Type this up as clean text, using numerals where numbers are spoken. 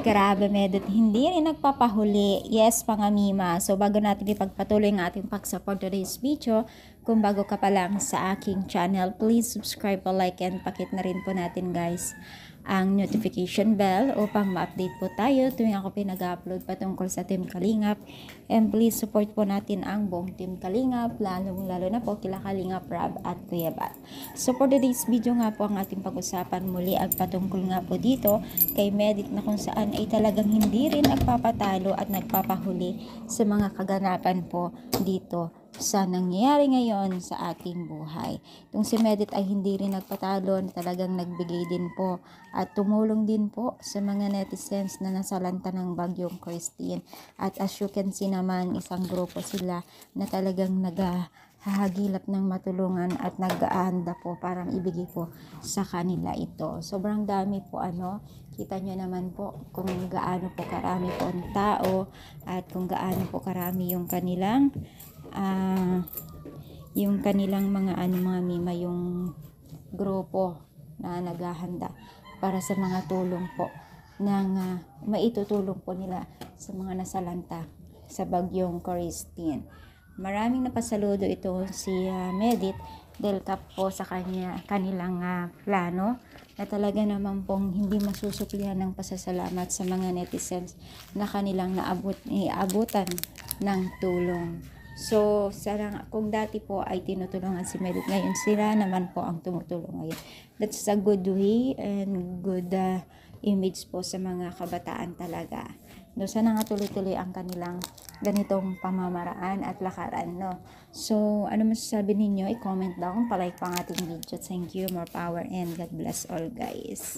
Grabe, Medit, hindi rin nagpapahuli. Yes, mga Mima. So, bago natin ipagpatuloy ang ating pag-support today's video, kung bago ka pa lang sa aking channel, please subscribe po, like, and pakit na rin po natin, guys, ang notification bell upang ma-update po tayo tuwing ako pinag-upload patungkol sa Team Kalingap. And please support po natin ang buong Team Kalingap, lalo na po kila Kalingap Rab at Kuya Bat. So for today's video nga po, ang ating pag-usapan muli at patungkol nga po dito kay Medit, na kung saan ay talagang hindi rin nagpapatalo at nagpapahuli sa mga kaganapan po dito sa nangyayari ngayon sa ating buhay. Itong si Medit ay hindi rin nagpatalo, talagang nagbigay din po at tumulong din po sa mga netizens na nasalanta ng bagyong Christine. At as you can see naman, isang grupo sila na talagang naghahagilap ng matulungan at nag-aanda po parang ibigay po sa kanila ito. Sobrang dami po kita nyo naman po kung gaano po karami po ang tao at kung gaano po karami yung kanilang mga Mima, yung grupo na naghahanda para sa mga tulong po ng maitutulong po nila sa mga nasalanta sa bagyong Christine. Maraming napasaludo ito si Medit dahil po sa kanilang plano na talaga naman pong hindi masusuklihan ng pasasalamat sa mga netizens na kanilang naabutan ng tulong. So, kung dati po ay tinutulungan si Medit, ngayon sila naman po ang tumutulong ngayon. That's a good way and good image po sa mga kabataan talaga. No, sana nga tuloy-tuloy ang kanilang ganitong pamamaraan at lakaran, no? So, ano masasabi ninyo? I-comment down, palike pa ang ating video. Thank you, more power, and God bless all, guys.